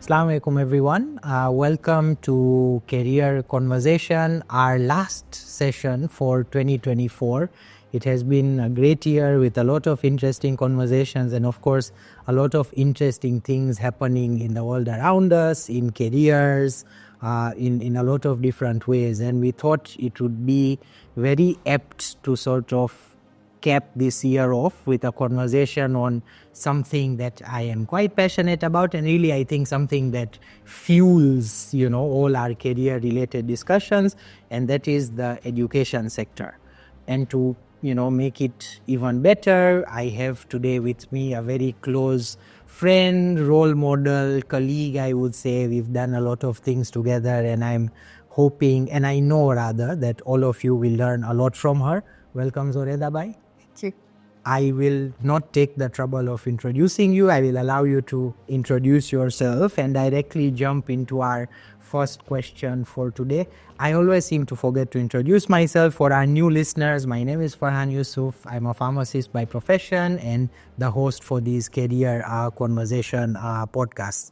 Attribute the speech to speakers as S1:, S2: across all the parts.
S1: Assalamu alaikum everyone. Welcome to Career Conversation, our last session for 2024. It has been a great year with a lot of interesting conversations and of course a lot of interesting things happening in the world around us, in careers, in a lot of different ways. And we thought it would be very apt to sort of cap this year off with a conversation on something that I am quite passionate about, and really I think something that fuels, all our career related discussions, and that is the education sector. And to, make it even better, I have today with me a very close friend, role model, colleague, I would say. We've done a lot of things together, and I'm hoping, and I know rather, that all of you will learn a lot from her. Welcome, Zohraida Bhai. I will not take the trouble of introducing you. I will allow you to introduce yourself and directly jump into our first question for today. I always seem to forget to introduce myself. For our new listeners, my name is Farhan Yusuf. I'm a pharmacist by profession and the host for these career conversation podcasts.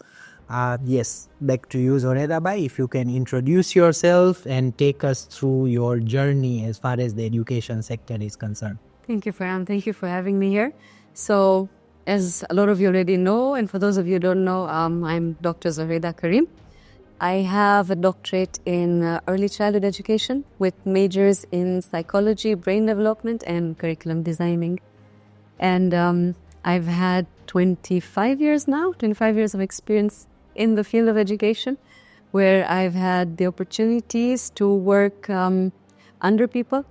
S1: Yes, back to you, Zohraida Bhai. If you can introduce yourself and take us through your journey as far as the education sector is concerned.
S2: Thank you, Farhan. Thank you for having me here. So, as a lot of you already know, and for those of you who don't know, I'm Dr. Zohraida Karim. I have a doctorate in early childhood education with majors in psychology, brain development, and curriculum designing. And I've had 25 years of experience in the field of education, where I've had the opportunities to work under people.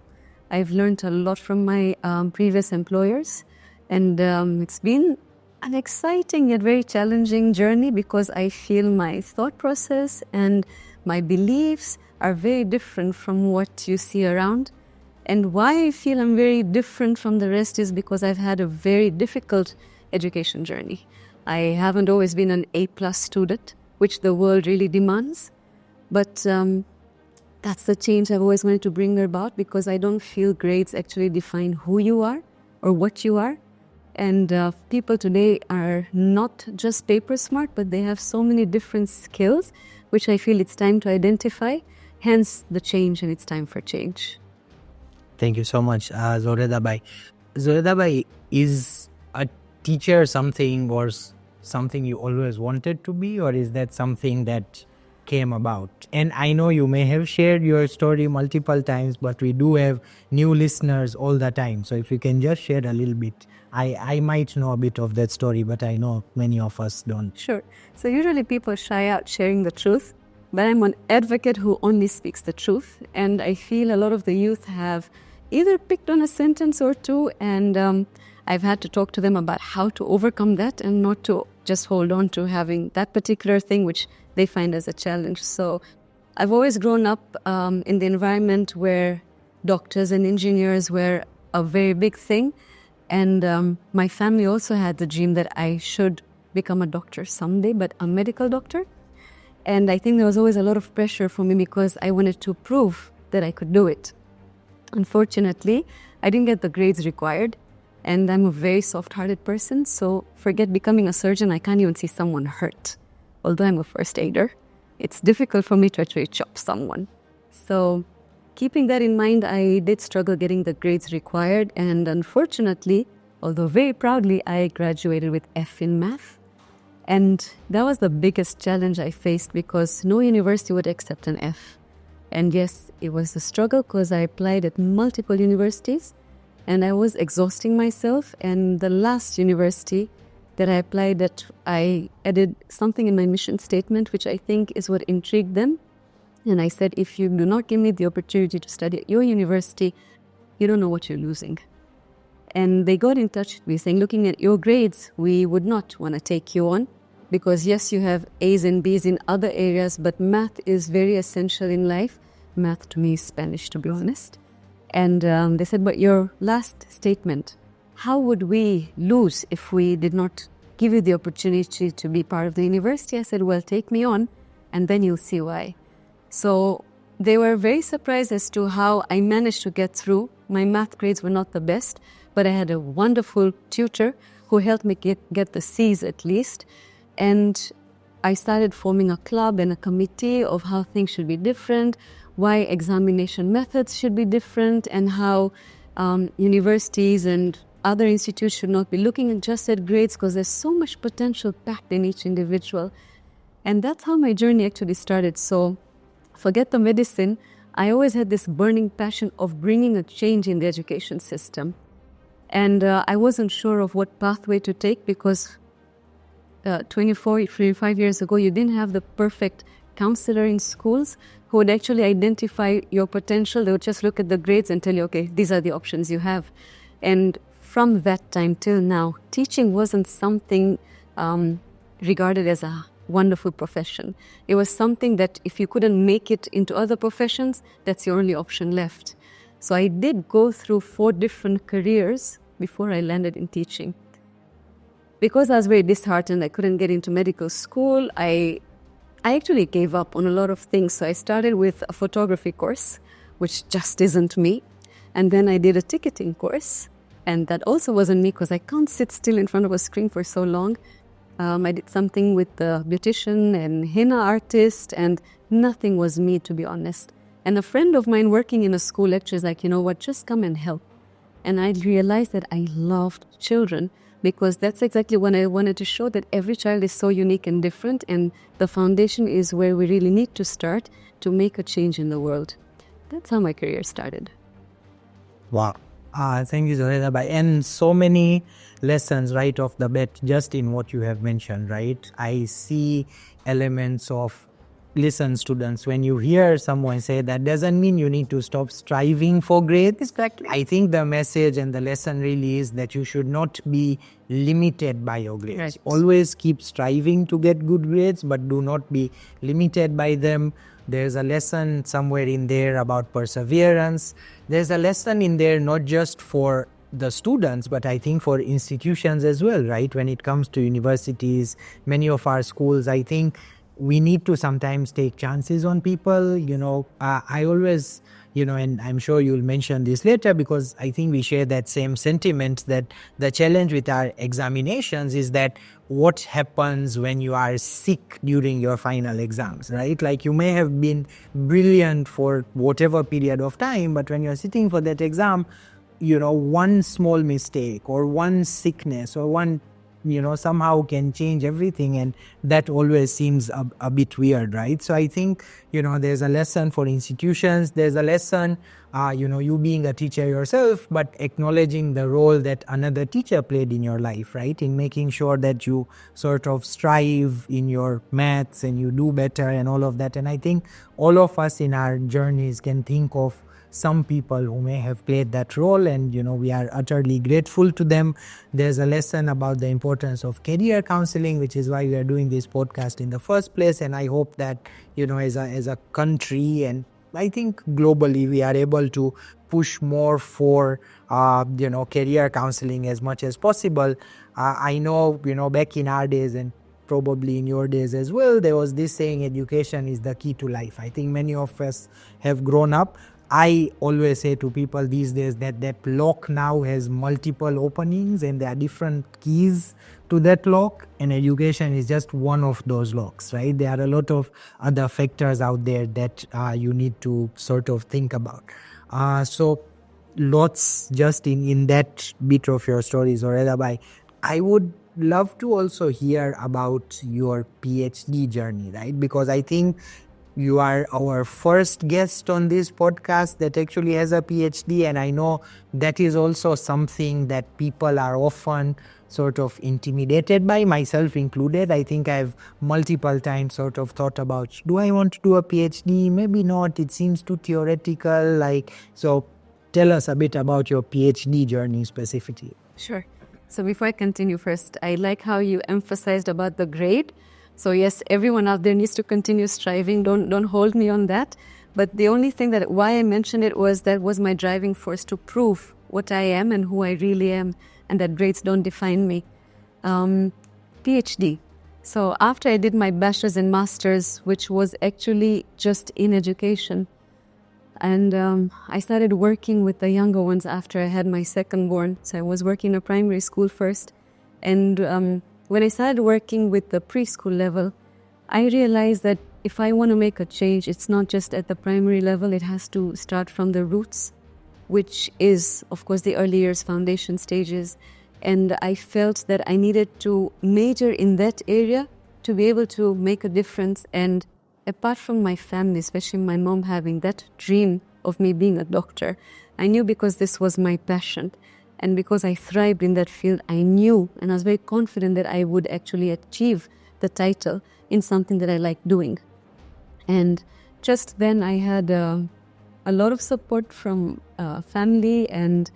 S2: I've learned a lot from my previous employers, and it's been an exciting yet very challenging journey because I feel my thought process and my beliefs are very different from what you see around. And why I feel I'm very different from the rest is because I've had a very difficult education journey. I haven't always been an A+ student, which the world really demands, but that's the change I've always wanted to bring about, because I don't feel grades actually define who you are or what you are. And people today are not just paper smart, but they have so many different skills, which I feel it's time to identify. Hence the change, and it's time for change.
S1: Thank you so much, Zohraida Bhai. Zohraida Bhai, is a teacher something you always wanted to be, or is that something that came about? And I know you may have shared your story multiple times, but we do have new listeners all the time. So if you can just share a little bit. I might know a bit of that story, but I know many of us don't.
S2: Sure. So usually people shy out sharing the truth, but I'm an advocate who only speaks the truth. And I feel a lot of the youth have either picked on a sentence or two, and I've had to talk to them about how to overcome that and not to just hold on to having that particular thing which they find as a challenge. So I've always grown up in the environment where doctors and engineers were a very big thing. And my family also had the dream that I should become a doctor someday, but a medical doctor. And I think there was always a lot of pressure for me because I wanted to prove that I could do it. Unfortunately, I didn't get the grades required. And I'm a very soft-hearted person, so forget becoming a surgeon, I can't even see someone hurt. Although I'm a first aider, it's difficult for me to actually chop someone. So keeping that in mind, I did struggle getting the grades required. And unfortunately, although very proudly, I graduated with F in math. And that was the biggest challenge I faced because no university would accept an F. And yes, it was a struggle because I applied at multiple universities. And I was exhausting myself. And the last university that I applied at, I added something in my mission statement, which I think is what intrigued them. And I said, if you do not give me the opportunity to study at your university, you don't know what you're losing. And they got in touch with me saying, looking at your grades, we would not want to take you on. Because yes, you have A's and B's in other areas, but math is very essential in life. Math to me is Spanish, to be honest. And they said, but your last statement, how would we lose if we did not give you the opportunity to be part of the university? I said, well, take me on, and then you'll see why. So they were very surprised as to how I managed to get through. My math grades were not the best, but I had a wonderful tutor who helped me get the C's at least. And I started forming a club and a committee of how things should be different, why examination methods should be different, and how universities and other institutes should not be looking just at grades, because there's so much potential packed in each individual. And that's how my journey actually started. So forget the medicine. I always had this burning passion of bringing a change in the education system. And I wasn't sure of what pathway to take, because 25 years ago, you didn't have the perfect counselor in schools who would actually identify your potential. They would just look at the grades and tell you, okay, these are the options you have. And from that time till now, teaching wasn't something regarded as a wonderful profession. It was something that if you couldn't make it into other professions, that's your only option left. So I did go through 4 different careers before I landed in teaching. Because I was very disheartened, I couldn't get into medical school, I actually gave up on a lot of things. So I started with a photography course, which just isn't me. And then I did a ticketing course, and that also wasn't me, because I can't sit still in front of a screen for so long. I did something with the beautician and henna artist, and nothing was me, to be honest. And a friend of mine working in a school lecture is like, you know what, just come and help. And I realized that I loved children, because that's exactly when I wanted to show that every child is so unique and different, and the foundation is where we really need to start to make a change in the world. That's how my career started.
S1: Wow. Thank you, Zohraida. And so many lessons right off the bat, just in what you have mentioned, right? I see elements of, listen, students, when you hear someone say that doesn't mean you need to stop striving for grades.
S2: Exactly.
S1: I think the message and the lesson really is that you should not be limited by your grades.
S2: Right.
S1: Always keep striving to get good grades, but do not be limited by them. There's a lesson somewhere in there about perseverance. There's a lesson in there not just for the students, but I think for institutions as well, right? When it comes to universities, many of our schools, I think we need to sometimes take chances on people. I always, and I'm sure you'll mention this later, because I think we share that same sentiment, that the challenge with our examinations is that what happens when you are sick during your final exams, right? Like, you may have been brilliant for whatever period of time, but when you're sitting for that exam, one small mistake or one sickness or one somehow can change everything, and that always seems a bit weird, right? So I think, there's a lesson for institutions, there's a lesson, you being a teacher yourself, but acknowledging the role that another teacher played in your life, right? In making sure that you sort of strive in your maths and you do better and all of that. And I think all of us in our journeys can think of some people who may have played that role, and we are utterly grateful to them. There's a lesson about the importance of career counseling, which is why we are doing this podcast in the first place. And I hope that as a country, and I think globally, we are able to push more for career counseling as much as possible. I know back in our days, and probably in your days as well, there was this saying, education is the key to life. I think many of us have grown up. I always say to people these days that lock now has multiple openings, and there are different keys to that lock, and education is just one of those locks, right? There are a lot of other factors out there that you need to sort of think about. So lots just in that bit of your story, Zohraida. I would love to also hear about your PhD journey, right? Because I think you are our first guest on this podcast that actually has a PhD, and I know that is also something that people are often sort of intimidated by, myself included. I think I've multiple times sort of thought about, do I want to do a PhD? Maybe not. It seems too theoretical. So tell us a bit about your PhD journey specifically.
S2: Sure. So before I continue, first, I like how you emphasized about the grade. So yes, everyone out there needs to continue striving. Don't hold me on that. But the only thing that why I mentioned it was that was my driving force to prove what I am and who I really am, and that grades don't define me. PhD. So after I did my bachelor's and master's, which was actually just in education, and I started working with the younger ones after I had my second born. So I was working in a primary school first, and when I started working with the preschool level, I realized that if I want to make a change, it's not just at the primary level, it has to start from the roots, which is, of course, the early years foundation stages. And I felt that I needed to major in that area to be able to make a difference. And apart from my family, especially my mom having that dream of me being a doctor, I knew because this was my passion and because I thrived in that field, I knew and I was very confident that I would actually achieve the title in something that I like doing. And just then I had a lot of support from family, and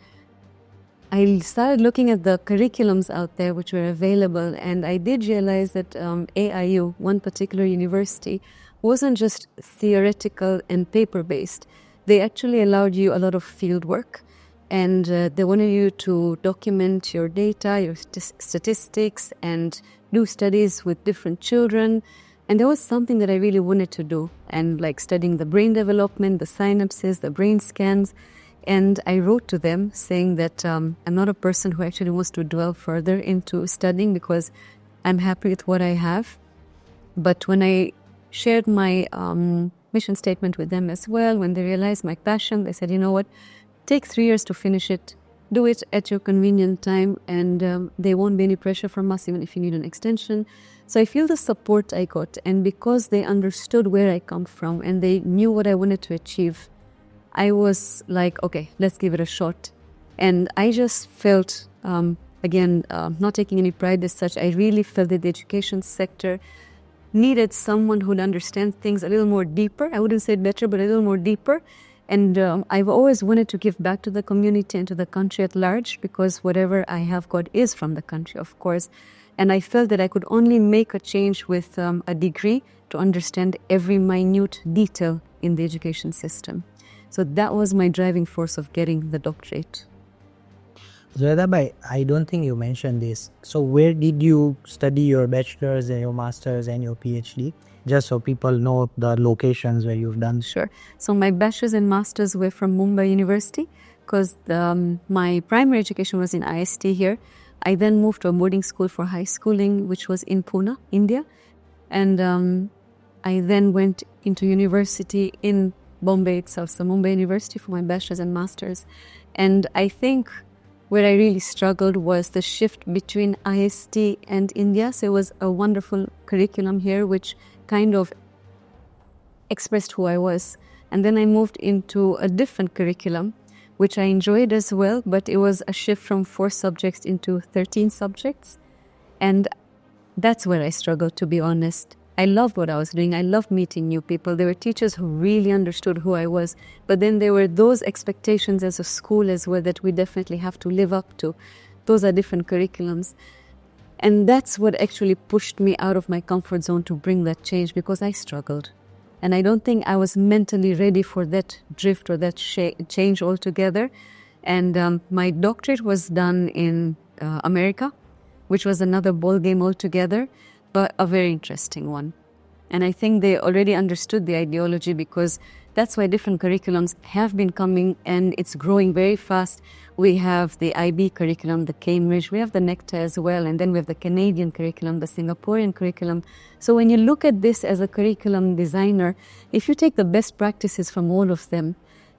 S2: I started looking at the curriculums out there which were available, and I did realize that AIU, one particular university, wasn't just theoretical and paper-based. They actually allowed you a lot of field work, and they wanted you to document your data, your statistics, and do studies with different children. And there was something that I really wanted to do, and like studying the brain development, the synapses, the brain scans. And I wrote to them saying that I'm not a person who actually wants to dwell further into studying because I'm happy with what I have. But when I shared my mission statement with them as well, when they realized my passion, they said, you know what, take 3 years to finish it. Do it at your convenient time, and there won't be any pressure from us even if you need an extension. So I feel the support I got, and because they understood where I come from and they knew what I wanted to achieve, I was like, okay, let's give it a shot. And I just felt, not taking any pride as such, I really felt that the education sector needed someone who'd understand things a little more deeper. I wouldn't say better, but a little more deeper. And I've always wanted to give back to the community and to the country at large, because whatever I have got is from the country, of course. And I felt that I could only make a change with a degree to understand every minute detail in the education system. So that was my driving force of getting the doctorate.
S1: Zohraida, I don't think you mentioned this. So where did you study your bachelor's and your master's and your PhD? Just so people know the locations where you've done.
S2: Sure. So my bachelor's and master's were from Mumbai University, because my primary education was in IST here. I then moved to a boarding school for high schooling, which was in Pune, India. And I then went into university in Bombay itself, so Mumbai University, for my bachelor's and master's. And I think where I really struggled was the shift between IST and India. So it was a wonderful curriculum here, which kind of expressed who I was. And then I moved into a different curriculum, which I enjoyed as well, but it was a shift from 4 subjects into 13 subjects. And that's where I struggled, to be honest. I loved what I was doing. I loved meeting new people. There were teachers who really understood who I was. But then there were those expectations as a school as well that we definitely have to live up to. Those are different curriculums. And that's what actually pushed me out of my comfort zone to bring that change, because I struggled. And I don't think I was mentally ready for that drift or that change altogether. And my doctorate was done in America, which was another ball game altogether, but a very interesting one. And I think they already understood the ideology, because that's why different curriculums have been coming, and it's growing very fast. We have the IB curriculum, the Cambridge, we have the NECTA as well, and then we have the Canadian curriculum, the Singaporean curriculum. So when you look at this as a curriculum designer, if you take the best practices from all of them,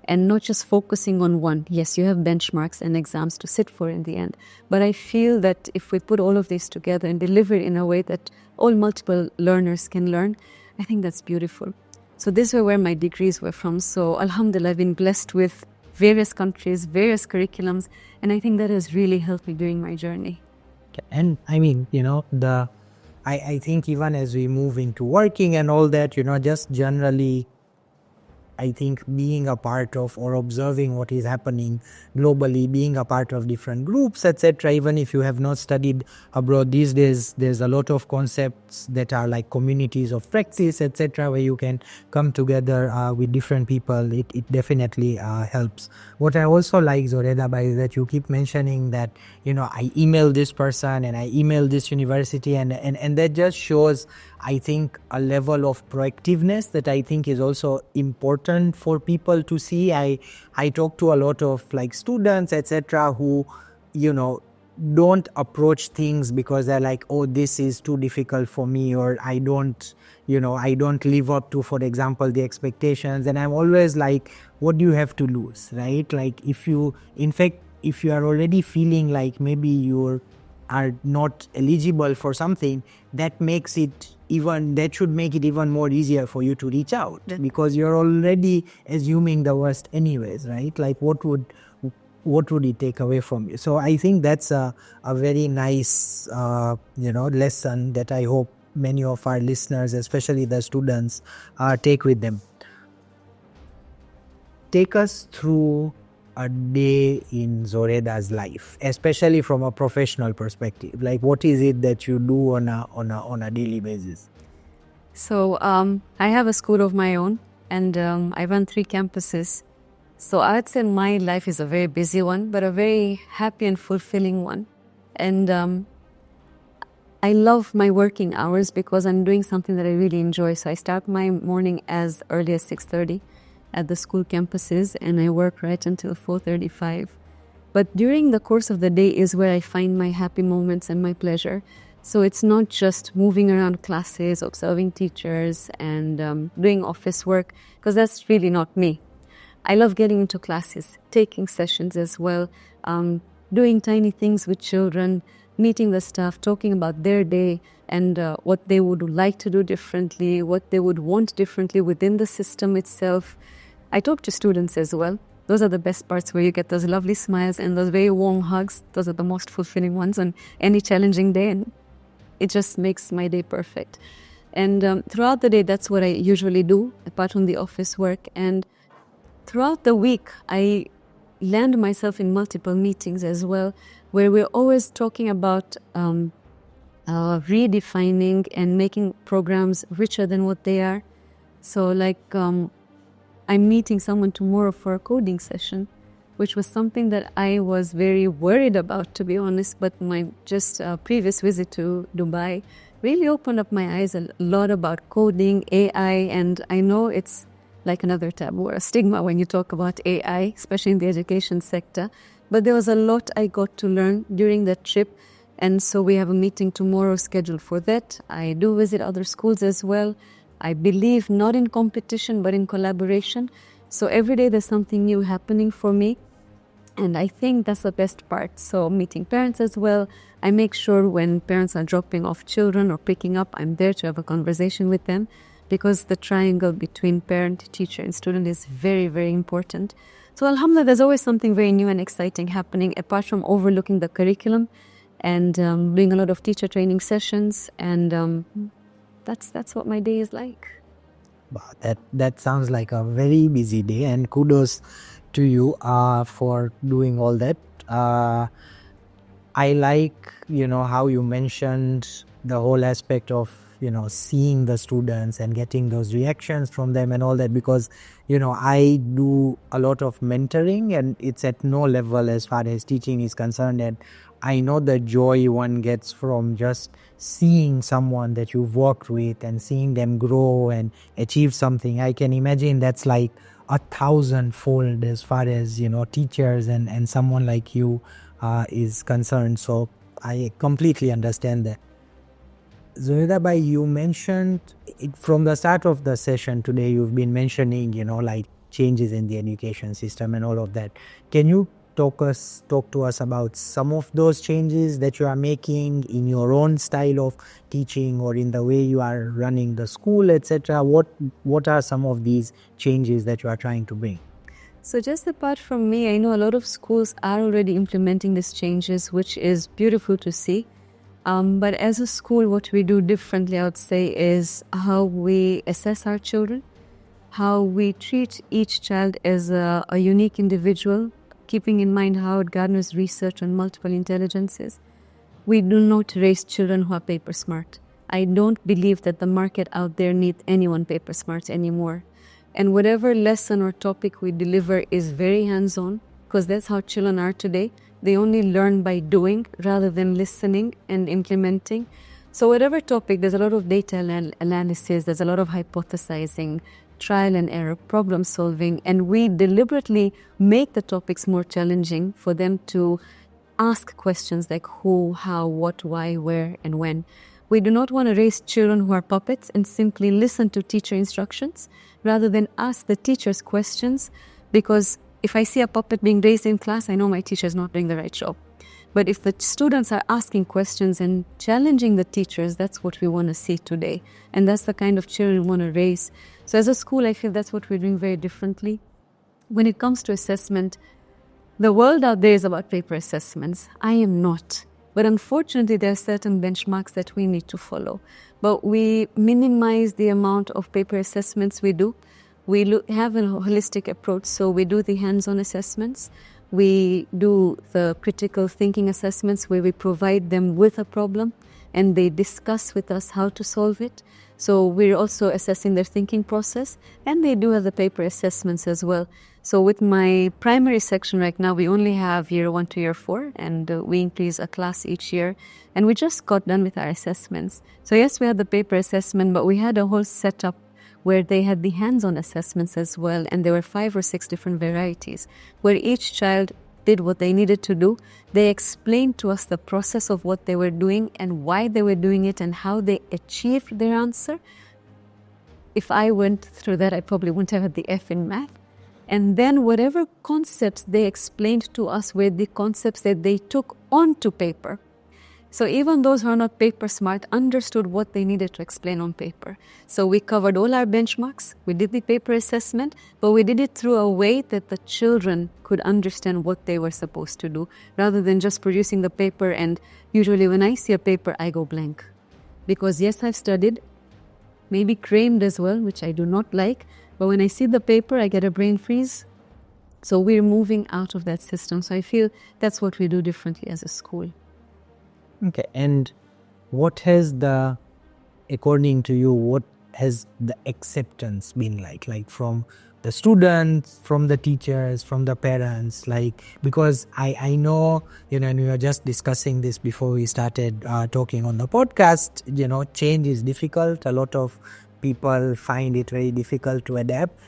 S2: and not just focusing on one. Yes, you have benchmarks and exams to sit for in the end. But I feel that if we put all of these together and deliver it in a way that all multiple learners can learn, I think that's beautiful. So these were where my degrees were from. So Alhamdulillah, I've been blessed with various countries, various curriculums, and I think that has really helped me during my journey.
S1: And I mean, I think even as we move into working and all that, just generally, I think being a part of or observing what is happening globally, being a part of different groups, etc., even if you have not studied abroad these days, there's a lot of concepts that are like communities of practice, etc., where you can come together with different people. It definitely helps. What I also like, Zohraida, is that you keep mentioning that, I email this person and I email this university, and that just shows, I think, a level of proactiveness that I think is also important for people to see. I talk to a lot of like students, etc., who, don't approach things because they're like, oh, this is too difficult for me, or I don't live up to, for example, the expectations. And I'm always like, what do you have to lose, right? Like, if you are already feeling like maybe you are not eligible for something, that should make it even more easier for you to reach out, because you're already assuming the worst anyways, right? Like, what would it take away from you? So I think that's a very nice lesson that I hope many of our listeners, especially the students, take with them. Take us through a day in Zohraida's life, especially from a professional perspective. Like, what is it that you do on a daily basis?
S2: So I have a school of my own, and I run 3 campuses. So I'd say my life is a very busy one, but a very happy and fulfilling one. And I love my working hours because I'm doing something that I really enjoy. So I start my morning as early as 6:30 at the school campuses, and I work right until 4:35. But during the course of the day is where I find my happy moments and my pleasure. So it's not just moving around classes, observing teachers, and doing office work, because that's really not me. I love getting into classes, taking sessions as well, doing tiny things with children, meeting the staff, talking about their day and what they would like to do differently, what they would want differently within the system itself. I talk to students as well. Those are the best parts, where you get those lovely smiles and those very warm hugs. Those are the most fulfilling ones on any challenging day, and it just makes my day perfect. And throughout the day, that's what I usually do, apart from the office work. And throughout the week, I land myself in multiple meetings as well, where we're always talking about redefining and making programs richer than what they are. So like I'm meeting someone tomorrow for a coding session, which was something that I was very worried about, to be honest, but my just previous visit to Dubai really opened up my eyes a lot about coding, AI, and I know it's like another taboo or a stigma when you talk about AI, especially in the education sector. But there was a lot I got to learn during that trip. And so we have a meeting tomorrow scheduled for that. I do visit other schools as well. I believe not in competition, but in collaboration. So every day there's something new happening for me. And I think that's the best part. So meeting parents as well. I make sure when parents are dropping off children or picking up, I'm there to have a conversation with them, because the triangle between parent, teacher, and student is very, very important. So alhamdulillah, there's always something very new and exciting happening, apart from overlooking the curriculum and doing a lot of teacher training sessions. And that's what my day is like.
S1: That sounds like a very busy day, and kudos to you for doing all that. I like, how you mentioned the whole aspect of seeing the students and getting those reactions from them and all that, because I do a lot of mentoring, and it's at no level as far as teaching is concerned, and I know the joy one gets from just seeing someone that you've worked with and seeing them grow and achieve something. I can imagine that's like 1,000-fold as far as teachers and someone like you is concerned. So I completely understand that. Zohraida Bhai, you mentioned it from the start of the session today. You've been mentioning, like changes in the education system and all of that. Can you talk to us about some of those changes that you are making in your own style of teaching, or in the way you are running the school, etc.? What are some of these changes that you are trying to bring?
S2: So just apart from me, I know a lot of schools are already implementing these changes, which is beautiful to see. But as a school, what we do differently, I would say, is how we assess our children, how we treat each child as a unique individual, keeping in mind Howard Gardner's research on multiple intelligences. We do not raise children who are paper smart. I don't believe that the market out there needs anyone paper smart anymore. And whatever lesson or topic we deliver is very hands-on, because that's how children are today. They only learn by doing rather than listening and implementing. So whatever topic, there's a lot of data analysis, there's a lot of hypothesizing, trial and error, problem solving, and we deliberately make the topics more challenging for them to ask questions like who, how, what, why, where, and when. We do not want to raise children who are puppets and simply listen to teacher instructions rather than ask the teachers questions, because if I see a puppet being raised in class, I know my teacher is not doing the right job. But if the students are asking questions and challenging the teachers, that's what we want to see today. And that's the kind of children we want to raise. So as a school, I feel that's what we're doing very differently. When it comes to assessment, the world out there is about paper assessments. I am not. But unfortunately, there are certain benchmarks that we need to follow. But we minimize the amount of paper assessments we do. We have a holistic approach, so we do the hands-on assessments. We do the critical thinking assessments where we provide them with a problem and they discuss with us how to solve it. So we're also assessing their thinking process, and they do have the paper assessments as well. So with my primary section right now, we only have year 1 to year 4, and we increase a class each year. And we just got done with our assessments. So yes, we had the paper assessment, but we had a whole setup where they had the hands-on assessments as well, and there were 5 or 6 different varieties, where each child did what they needed to do. They explained to us the process of what they were doing and why they were doing it and how they achieved their answer. If I went through that, I probably wouldn't have had the F in math. And then whatever concepts they explained to us were the concepts that they took onto paper. So even those who are not paper smart understood what they needed to explain on paper. So we covered all our benchmarks, we did the paper assessment, but we did it through a way that the children could understand what they were supposed to do, rather than just producing the paper. And usually when I see a paper, I go blank. Because yes, I've studied, maybe crammed as well, which I do not like, but when I see the paper, I get a brain freeze. So we're moving out of that system. So I feel that's what we do differently as a school.
S1: Okay, and what has according to you, what has the acceptance been like from the students, from the teachers, from the parents? Because I know, and we were just discussing this before we started talking on the podcast, change is difficult. A lot of people find it very difficult to adapt.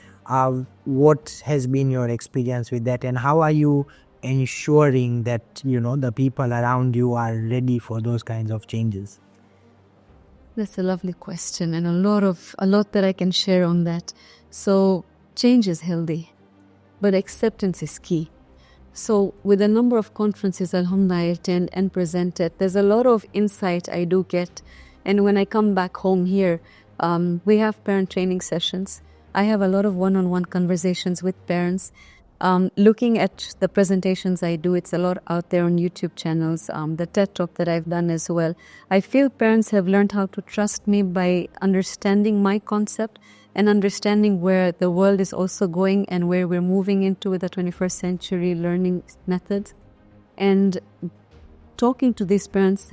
S1: What has been your experience with that, and how are you ensuring that the people around you are ready for those kinds of changes?
S2: That's a lovely question, and a lot that I can share on that. So change is healthy, but acceptance is key. So with a number of conferences, alhamdulillah, I attend and present it, there's a lot of insight I do get. And when I come back home here, we have parent training sessions. I have a lot of one-on-one conversations with parents. Looking at the presentations I do, it's a lot out there on YouTube channels, the TED Talk that I've done as well. I feel parents have learned how to trust me by understanding my concept and understanding where the world is also going and where we're moving into with the 21st century learning methods. And talking to these parents,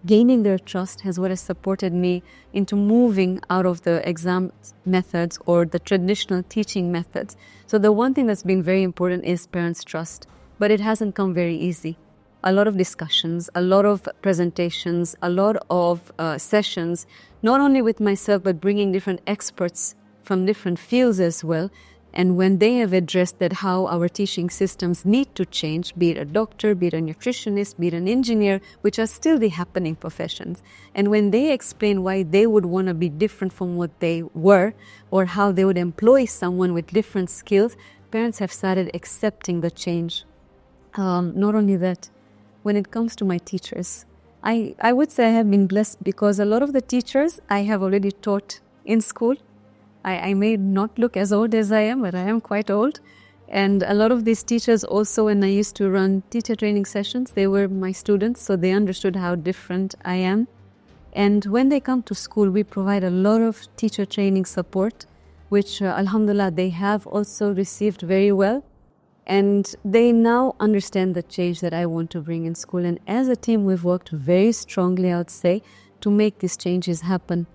S2: gaining their trust has what has supported me into moving out of the exam methods or the traditional teaching methods. So the one thing that's been very important is parents' trust, but it hasn't come very easy. A lot of discussions, a lot of presentations, a lot of sessions, not only with myself, but bringing different experts from different fields as well. And when they have addressed that how our teaching systems need to change, be it a doctor, be it a nutritionist, be it an engineer, which are still the happening professions. And when they explain why they would want to be different from what they were, or how they would employ someone with different skills, parents have started accepting the change. Not only that, when it comes to my teachers, I would say I have been blessed because a lot of the teachers I have already taught in school. I may not look as old as I am, but I am quite old. And a lot of these teachers also, when I used to run teacher training sessions, they were my students, so they understood how different I am. And when they come to school, we provide a lot of teacher training support, which alhamdulillah, they have also received very well. And they now understand the change that I want to bring in school. And as a team, we've worked very strongly, I would say, to make these changes happen.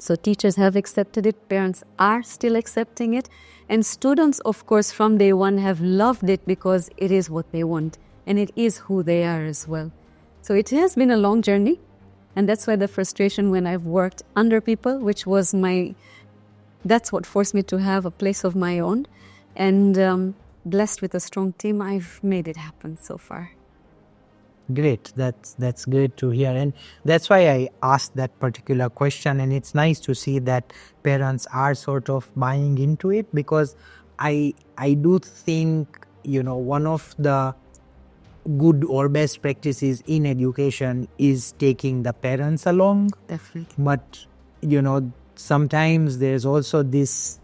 S2: So teachers have accepted it, parents are still accepting it, and students, of course, from day one have loved it because it is what they want, and it is who they are as well. So it has been a long journey, and that's why the frustration when I've worked under people, which was that's what forced me to have a place of my own, and blessed with a strong team, I've made it happen so far.
S1: Great. That's great to hear, and that's why I asked that particular question. And it's nice to see that parents are sort of buying into it, because I do think, one of the good or best practices in education is taking the parents along.
S2: Definitely.
S1: But sometimes there's also this,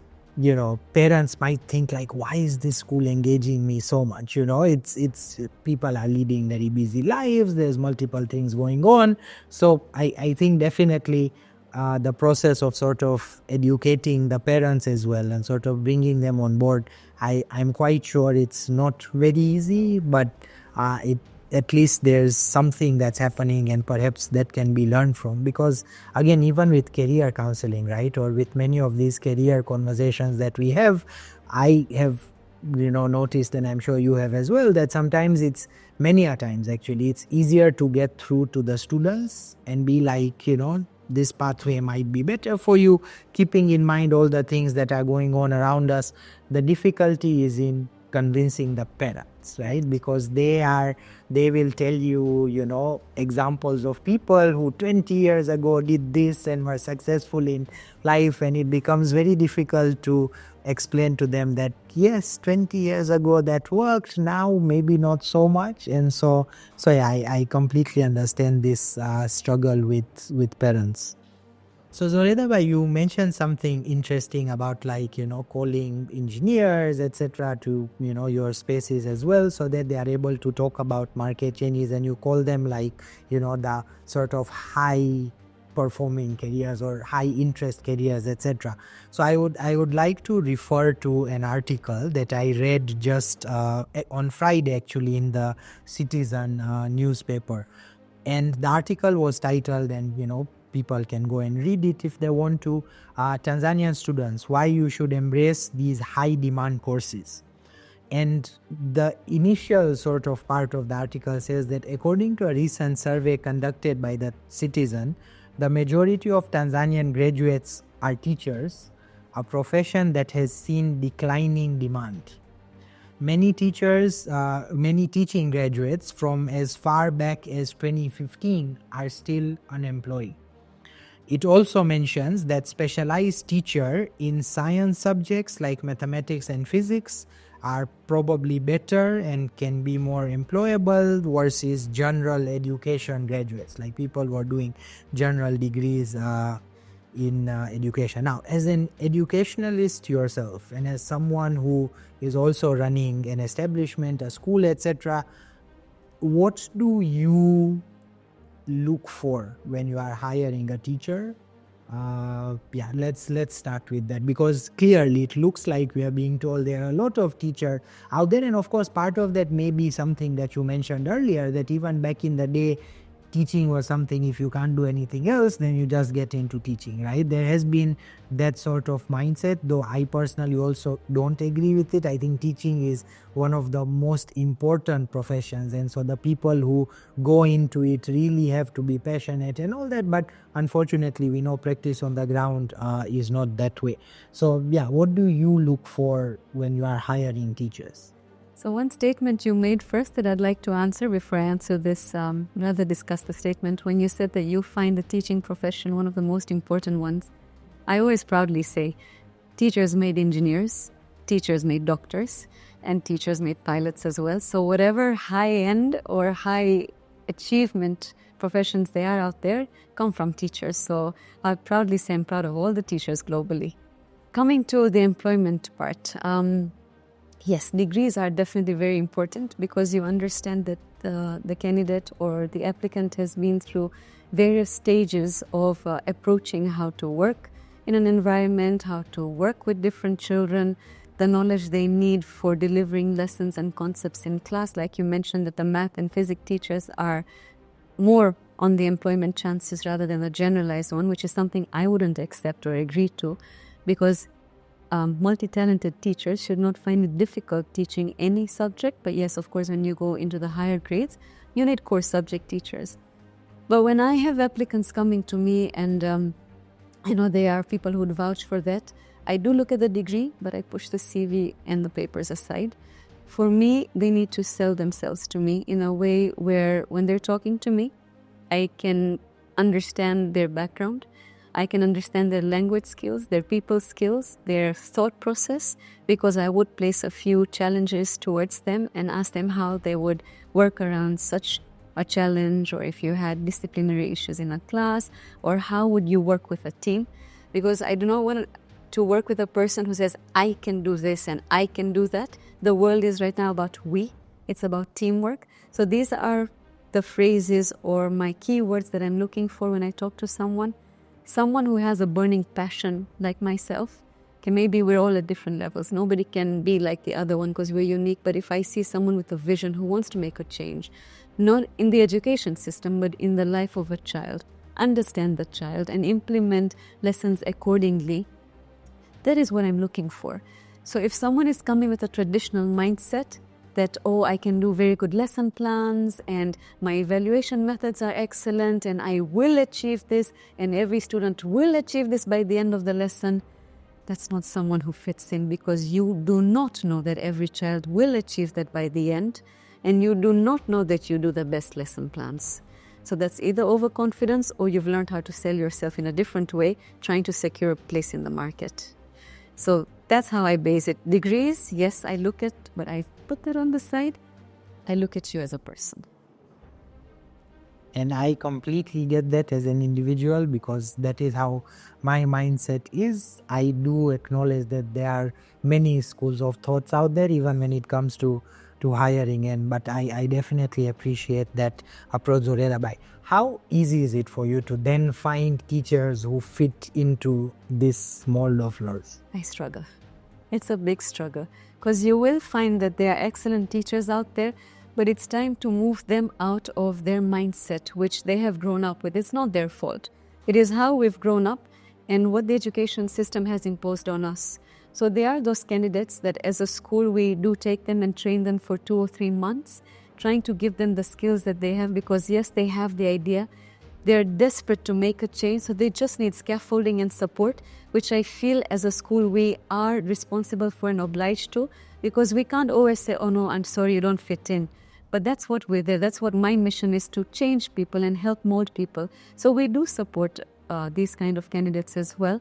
S1: parents might think like, why is this school engaging me so much? It's people are leading very busy lives, there's multiple things going on. So I think definitely the process of sort of educating the parents as well and sort of bringing them on board, I'm quite sure it's not very easy, but at least there's something that's happening, and perhaps that can be learned from. Because again, even with career counseling, right, or with many of these career conversations that we have, I have noticed, and I'm sure you have as well, that sometimes many a times actually it's easier to get through to the students and be like, this pathway might be better for you, keeping in mind all the things that are going on around us. The difficulty is in convincing the parents, right? Because they will tell you, examples of people who 20 years ago did this and were successful in life, and it becomes very difficult to explain to them that yes, 20 years ago that worked, now maybe not so much. And so yeah, I completely understand this struggle with parents. So Zohraida, you mentioned something interesting about calling engineers, etc., to your spaces as well, so that they are able to talk about market changes, and you call them the sort of high performing careers or high interest careers, etc. So I would like to refer to an article that I read just on Friday actually in the Citizen newspaper, and the article was titled, and people can go and read it if they want to, Tanzanian students, why you should embrace these high demand courses. And the initial sort of part of the article says that according to a recent survey conducted by the Citizen, the majority of Tanzanian graduates are teachers, a profession that has seen declining demand. Many teachers, many teaching graduates from as far back as 2015 are still unemployed. It also mentions that specialized teachers in science subjects like mathematics and physics are probably better and can be more employable versus general education graduates, like people who are doing general degrees in education. Now, as an educationalist yourself, and as someone who is also running an establishment, a school, etc., what do you look for when you are hiring a teacher? Let's start with that, because clearly it looks like we are being told there are a lot of teachers out there, and of course part of that may be something that you mentioned earlier, that even back in the day teaching was something, if you can't do anything else, then you just get into teaching, right? There has been that sort of mindset, though I personally also don't agree with it. I think teaching is one of the most important professions, and so the people who go into it really have to be passionate and all that, but unfortunately we know practice on the ground is not that way. So yeah, what do you look for when you are hiring teachers?
S2: So one statement you made first that I'd like to answer before I answer this, rather discuss the statement, when you said that you find the teaching profession one of the most important ones. I always proudly say, teachers made engineers, teachers made doctors, and teachers made pilots as well. So whatever high-end or high achievement professions they are out there come from teachers. So I proudly say I'm proud of all the teachers globally. Coming to the employment part, yes, degrees are definitely very important, because you understand that the candidate or the applicant has been through various stages of approaching how to work in an environment, how to work with different children, the knowledge they need for delivering lessons and concepts in class. Like you mentioned, that the math and physics teachers are more on the employment chances rather than the generalized one, which is something I wouldn't accept or agree to, because multi-talented teachers should not find it difficult teaching any subject. But yes, of course, when you go into the higher grades, you need core subject teachers. But when I have applicants coming to me, and there are people who would vouch for that, I do look at the degree, but I push the CV and the papers aside, For me, they need to sell themselves to me in a way where when they're talking to me, I can understand their background. I can understand their language skills, their people skills, their thought process, because I would place a few challenges towards them and ask them how they would work around such a challenge, or if you had disciplinary issues in a class, or how would you work with a team? Because I do not want to work with a person who says, I can do this and I can do that. The world is right now about we. It's about teamwork. So these are the phrases or my keywords that I'm looking for when I talk to someone. Someone who has a burning passion like myself. Okay, maybe we're all at different levels. Nobody can be like the other one because we're unique. But if I see someone with a vision who wants to make a change, not in the education system, but in the life of a child, understand the child and implement lessons accordingly, that is what I'm looking for. So if someone is coming with a traditional mindset that, oh, I can do very good lesson plans and my evaluation methods are excellent and I will achieve this and every student will achieve this by the end of the lesson, that's not someone who fits in, because you do not know that every child will achieve that by the end, and you do not know that you do the best lesson plans. So that's either overconfidence or you've learned how to sell yourself in a different way, trying to secure a place in the market. So that's how I base it. Degrees, yes, I look at, but I put that on the side. I look at you as a person.
S1: And I completely get that as an individual, because that is how my mindset is. I do acknowledge that there are many schools of thoughts out there, even when it comes to hiring. But I definitely appreciate that approach, Zohraida Bhai. How easy is it for you to then find teachers who fit into this mold of yours?
S2: I struggle. It's a big struggle, because you will find that there are excellent teachers out there, but it's time to move them out of their mindset, which they have grown up with. It's not their fault. It is how we've grown up and what the education system has imposed on us. So there are those candidates that as a school, we do take them and train them for 2 or 3 months, trying to give them the skills that they have, because yes, they have the idea. They're desperate to make a change, so they just need scaffolding and support, which I feel as a school we are responsible for and obliged to, because we can't always say, oh no, I'm sorry, you don't fit in. But that's what we're there. That's what my mission is, to change people and help mold people. So we do support these kind of candidates as well.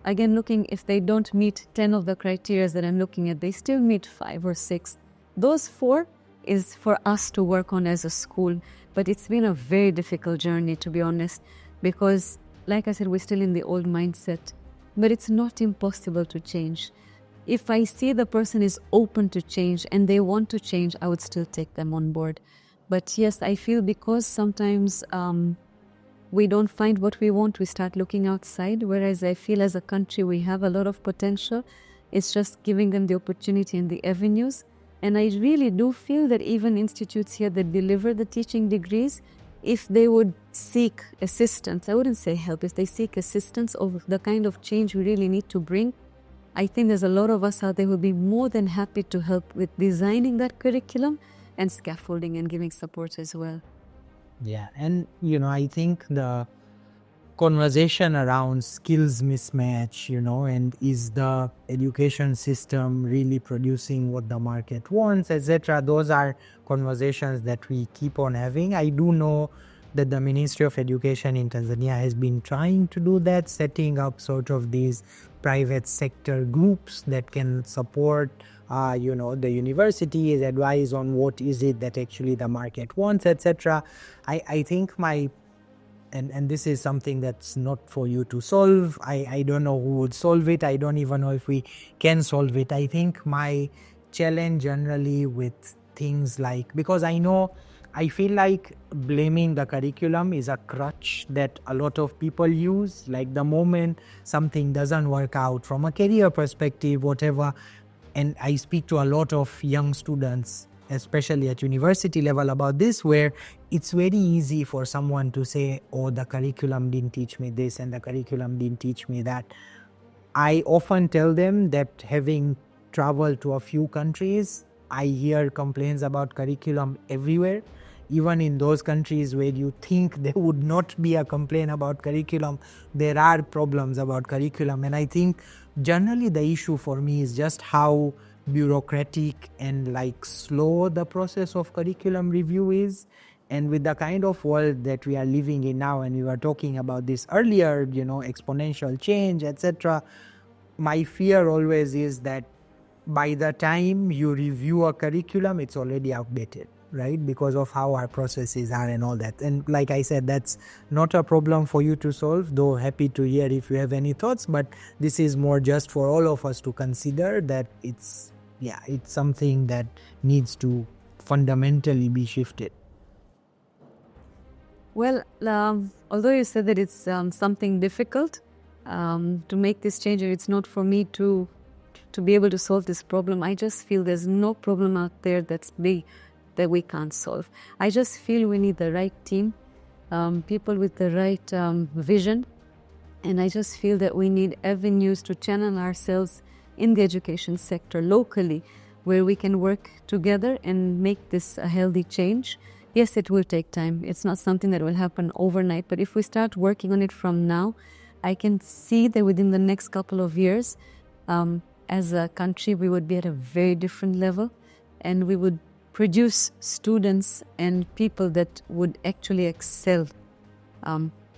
S2: Again, looking, if they don't meet 10 of the criteria that I'm looking at, they still meet 5 or 6. Those 4 is for us to work on as a school. But it's been a very difficult journey, to be honest, because, like I said, we're still in the old mindset. But it's not impossible to change. If I see the person is open to change and they want to change, I would still take them on board. But yes, I feel because sometimes we don't find what we want, we start looking outside, whereas I feel as a country we have a lot of potential. It's just giving them the opportunity and the avenues. And I really do feel that even institutes here that deliver the teaching degrees, if they would seek assistance, I wouldn't say help, if they seek assistance of the kind of change we really need to bring, I think there's a lot of us out there who will be more than happy to help with designing that curriculum and scaffolding and giving support as well.
S1: Yeah, and I think the conversation around skills mismatch, and is the education system really producing what the market wants, etc. Those are conversations that we keep on having. I do know that the Ministry of Education in Tanzania has been trying to do that, setting up sort of these private sector groups that can support the universities, advise on what is it that actually the market wants, etc. I think and this is something that's not for you to solve. I don't know who would solve it. I don't even know if we can solve it. I think my challenge generally with things like, because I feel like blaming the curriculum is a crutch that a lot of people use. Like the moment something doesn't work out from a career perspective, whatever, and I speak to a lot of young students, especially at university level, about this, where it's very easy for someone to say, oh, the curriculum didn't teach me this and the curriculum didn't teach me that. I often tell them that, having traveled to a few countries, I hear complaints about curriculum everywhere. Even in those countries where you think there would not be a complaint about curriculum, there are problems about curriculum. And I think generally the issue for me is just how bureaucratic and like slow the process of curriculum review is. And with the kind of world that we are living in now, and we were talking about this earlier, exponential change, etc., my fear always is that by the time you review a curriculum, it's already outdated, right? Because of how our processes are and all that. And like I said, that's not a problem for you to solve, though happy to hear if you have any thoughts, but this is more just for all of us to consider that it's something that needs to fundamentally be shifted.
S2: Well, although you said that it's something difficult to make this change, and it's not for me to be able to solve this problem, I just feel there's no problem out there that's big that we can't solve. I just feel we need the right team, people with the right vision, and I just feel that we need avenues to channel ourselves in the education sector locally, where we can work together and make this a healthy change. Yes, it will take time. It's not something that will happen overnight, but if we start working on it from now, I can see that within the next couple of years, as a country, we would be at a very different level, and we would produce students and people that would actually excel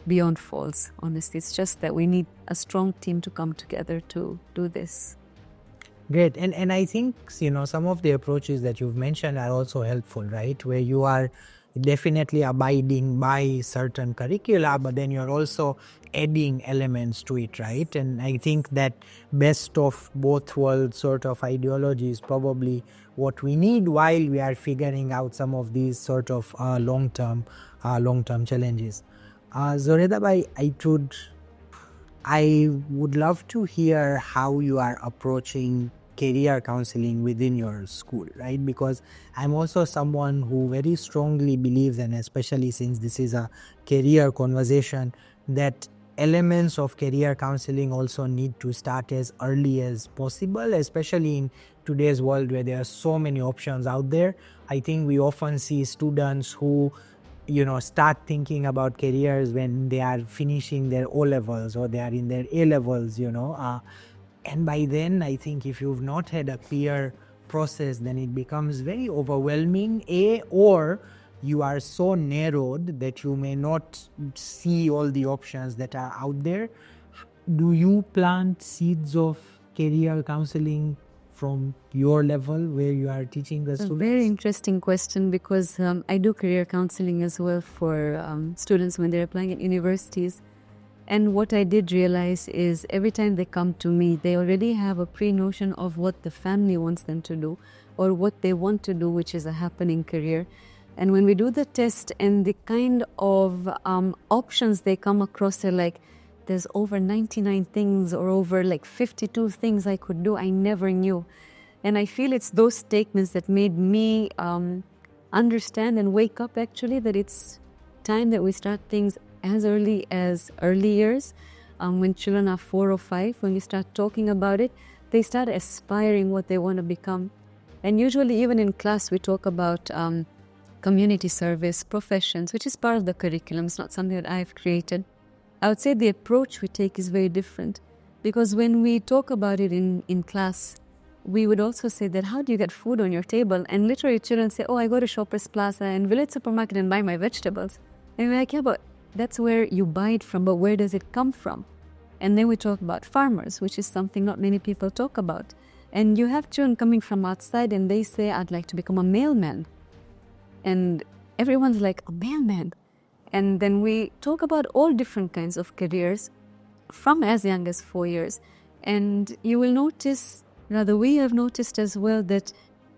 S2: beyond faults, honestly. It's just that we need a strong team to come together to do this.
S1: Great. And I think, some of the approaches that you've mentioned are also helpful, right? Where you are definitely abiding by certain curricula, but then you're also adding elements to it, right? And I think that best of both worlds sort of ideology is probably what we need while we are figuring out some of these sort of long-term challenges. Zohraida bhai, I would love to hear how you are approaching career counseling within your school, right? Because I'm also someone who very strongly believes, and especially since this is a career conversation, that elements of career counseling also need to start as early as possible, especially in today's world where there are so many options out there. I think we often see students who start thinking about careers when they are finishing their O-levels or they are in their A-levels, and by then, I think if you've not had a clear process, then it becomes very overwhelming, or you are so narrowed that you may not see all the options that are out there. Do you plant seeds of career counseling from your level where you are teaching the students?
S2: A very interesting question, because I do career counseling as well for students when they're applying at universities. And what I did realize is every time they come to me, they already have a pre-notion of what the family wants them to do or what they want to do, which is a happening career. And when we do the test and the kind of options they come across, they're like, there's over 99 things or over like 52 things I could do I never knew. And I feel it's those statements that made me understand and wake up actually that it's time that we start things as early years. When children are 4 or 5, when we start talking about it, they start aspiring what they want to become. And usually even in class we talk about community service, professions, which is part of the curriculum. It's not something that I've created. I would say the approach we take is very different, because when we talk about it in class, we would also say that how do you get food on your table? And literally children say, oh, I go to Shoppers Plaza and Village Supermarket and buy my vegetables. And we're like, yeah, but that's where you buy it from, but where does it come from? And then we talk about farmers, which is something not many people talk about. And you have children coming from outside and they say, I'd like to become a mailman. And everyone's like, a mailman? And then we talk about all different kinds of careers from as young as 4 years. And you will notice, rather we have noticed as well, that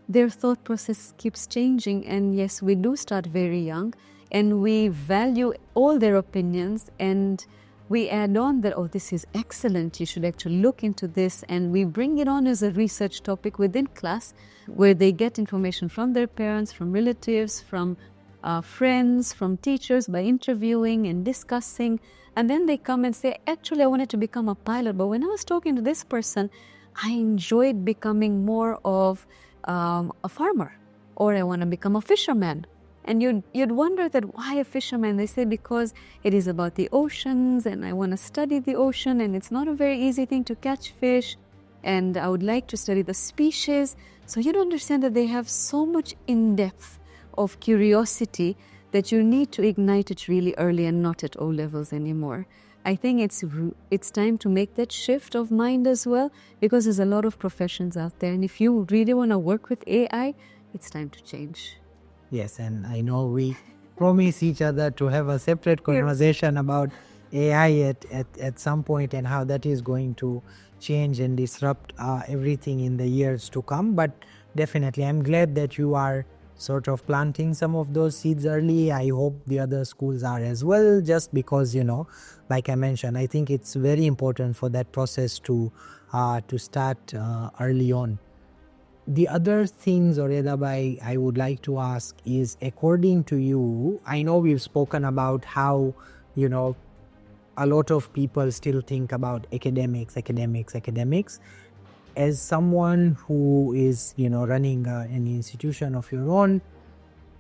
S2: their thought process keeps changing. And yes, we do start very young and we value all their opinions and we add on that, oh, this is excellent, you should actually look into this. And we bring it on as a research topic within class where they get information from their parents, from relatives, from friends, from teachers by interviewing and discussing. And then they come and say, actually, I wanted to become a pilot, but when I was talking to this person, I enjoyed becoming more of a farmer, or I want to become a fisherman. And you'd wonder that why a fisherman? They say because it is about the oceans and I want to study the ocean and it's not a very easy thing to catch fish. and I would like to study the species. So you understand that they have so much in-depth of curiosity that you need to ignite it really early and not at O levels anymore. I think it's time to make that shift of mind as well, because there's a lot of professions out there, and if you really want to work with AI, it's time to change.
S1: Yes, and I know we promise each other to have a separate conversation about AI at some point and how that is going to change and disrupt everything in the years to come. But definitely, I'm glad that you are sort of planting some of those seeds early. I hope the other schools are as well, just because, like I mentioned, I think it's very important for that process to start early on. The other thing, Zohraida, I would like to ask is, according to you, I know we've spoken about how, a lot of people still think about academics. As someone who is, running an institution of your own,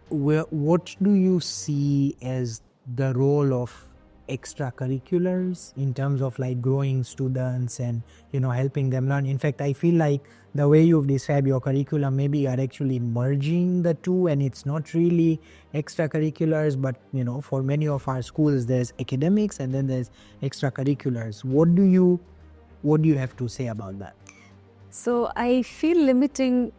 S1: what do you see as the role of extracurriculars in terms of like growing students and helping them learn? In fact, I feel like the way you've described your curriculum, maybe you're actually merging the two, and it's not really extracurriculars, but for many of our schools there's academics and then there's extracurriculars. What do you have to say about that?
S2: So I feel limiting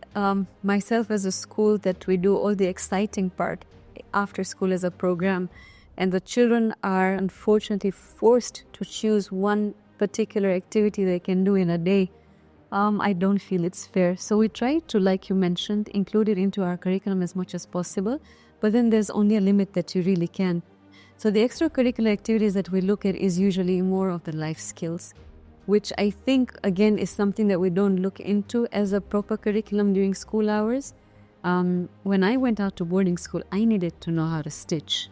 S2: myself as a school that we do all the exciting part after school as a program, and the children are unfortunately forced to choose one particular activity they can do in a day. I don't feel it's fair. So we try to, like you mentioned, include it into our curriculum as much as possible, but then there's only a limit that you really can. So the extracurricular activities that we look at is usually more of the life skills, which I think, again, is something that we don't look into as a proper curriculum during school hours. When I went out to boarding school, I needed to know how to stitch.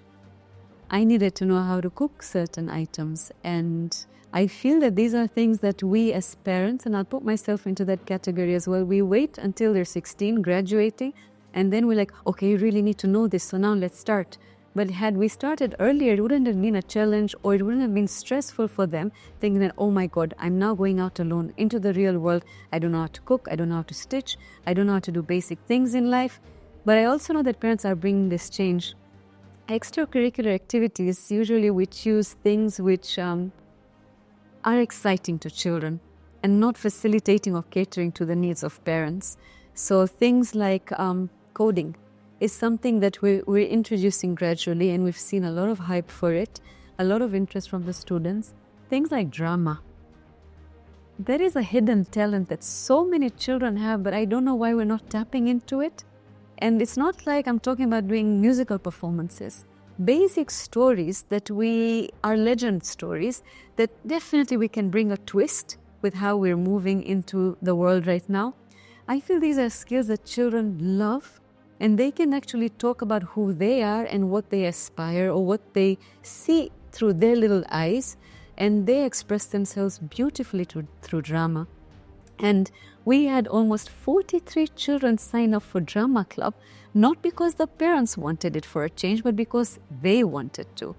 S2: I needed to know how to cook certain items. And I feel that these are things that we as parents, and I'll put myself into that category as well, we wait until they're 16, graduating, and then we're like, okay, you really need to know this, so now let's start. But had we started earlier, it wouldn't have been a challenge, or it wouldn't have been stressful for them, thinking that, oh my God, I'm now going out alone into the real world. I don't know how to cook, I don't know how to stitch, I don't know how to do basic things in life. But I also know that parents are bringing this change. Extracurricular activities, usually we choose things which are exciting to children and not facilitating or catering to the needs of parents. So things like coding is something that we're introducing gradually, and we've seen a lot of hype for it, a lot of interest from the students. Things like drama. There is a hidden talent that so many children have, but I don't know why we're not tapping into it. And it's not like I'm talking about doing musical performances. Basic stories that are legend stories that definitely we can bring a twist with how we're moving into the world right now. I feel these are skills that children love, and they can actually talk about who they are and what they aspire or what they see through their little eyes, and they express themselves beautifully through drama. And we had almost 43 children sign up for drama club, not because the parents wanted it for a change, but because they wanted to.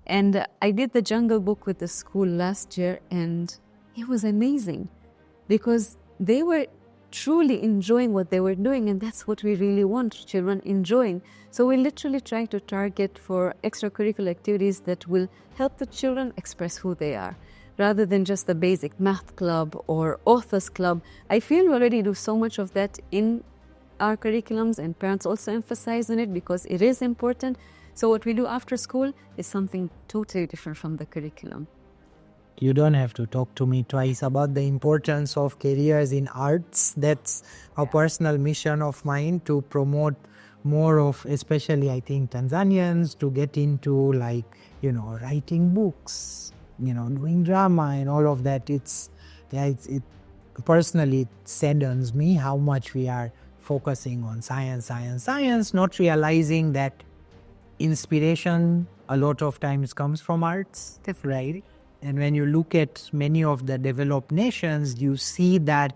S2: And I did the Jungle Book with the school last year, and it was amazing because they were truly enjoying what they were doing, and that's what we really want, children enjoying. So we literally try to target for extracurricular activities that will help the children express who they are, rather than just the basic math club or authors club. I feel we already do so much of that in our curriculums, and parents also emphasize on it because it is important. So what we do after school is something totally different from the curriculum.
S1: You don't have to talk to me twice about the importance of careers in arts. That's a personal mission of mine, to promote more of, especially I think Tanzanians, to get into writing books, doing drama and all of that. It personally saddens me how much we are focusing on science, not realizing that inspiration a lot of times comes from arts, right? And when you look at many of the developed nations, you see that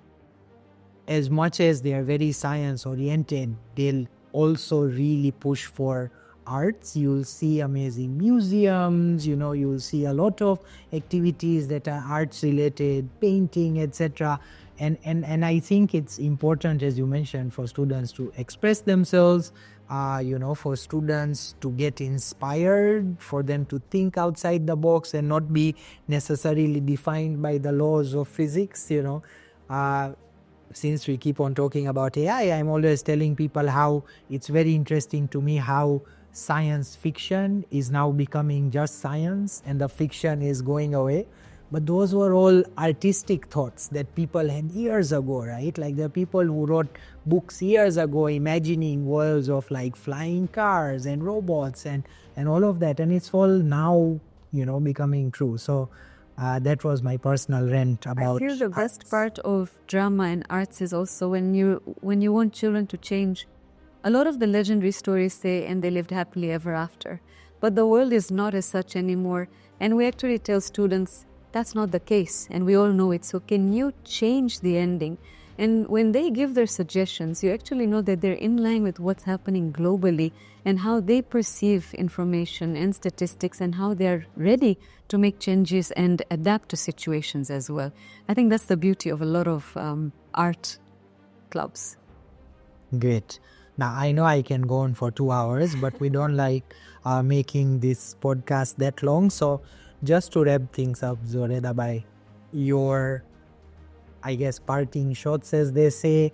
S1: as much as they are very science oriented, they'll also really push for arts. You'll see amazing museums, you'll see a lot of activities that are arts related, painting, etc. And I think it's important, as you mentioned, for students to express themselves, for students to get inspired, for them to think outside the box and not be necessarily defined by the laws of physics. Since we keep on talking about AI, I'm always telling people how it's very interesting to me how science fiction is now becoming just science and the fiction is going away. But those were all artistic thoughts that people had years ago, right? Like there are people who wrote books years ago imagining worlds of like flying cars and robots and all of that. And it's all now, becoming true. So that was my personal rant about.
S2: I feel the best part of drama and arts is also when you want children to change. A lot of the legendary stories say, and they lived happily ever after. But the world is not as such anymore. And we actually tell students that's not the case. And we all know it. So can you change the ending? And when they give their suggestions, you actually know that they're in line with what's happening globally and how they perceive information and statistics and how they're ready to make changes and adapt to situations as well. I think that's the beauty of a lot of art clubs.
S1: Great. Now, I know I can go on for 2 hours, but we don't like making this podcast that long. So just to wrap things up, Zohraida, by your, I guess, parting shots, as they say,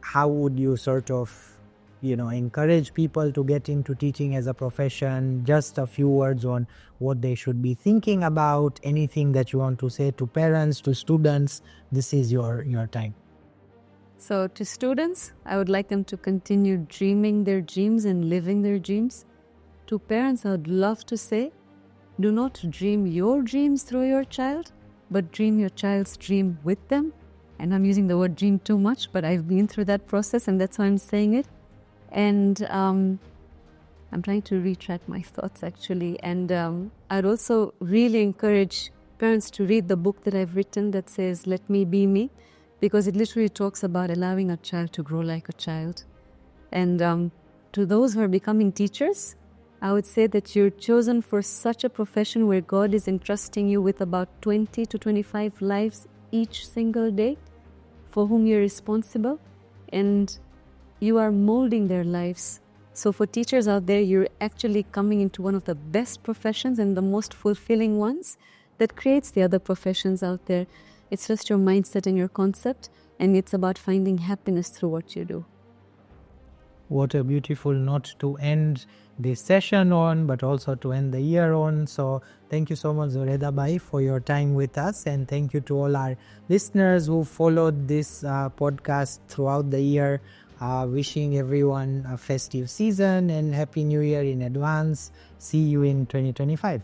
S1: how would you sort of, encourage people to get into teaching as a profession? Just a few words on what they should be thinking about, anything that you want to say to parents, to students. This is your time.
S2: So to students, I would like them to continue dreaming their dreams and living their dreams. To parents, I would love to say, do not dream your dreams through your child, but dream your child's dream with them. And I'm using the word dream too much, but I've been through that process and that's why I'm saying it. And I'm trying to retract my thoughts actually. And I'd also really encourage parents to read the book that I've written that says, Let Me Be Me, because it literally talks about allowing a child to grow like a child. And to those who are becoming teachers, I would say that you're chosen for such a profession where God is entrusting you with about 20 to 25 lives each single day for whom you're responsible, and you are molding their lives. So for teachers out there, you're actually coming into one of the best professions and the most fulfilling ones that creates the other professions out there. It's just your mindset and your concept, and it's about finding happiness through what you do.
S1: What a beautiful note to end this session on, but also to end the year on. So thank you so much, Zohraida Bhai, for your time with us. And thank you to all our listeners who followed this podcast throughout the year. Wishing everyone a festive season and Happy New Year in advance. See you in 2025.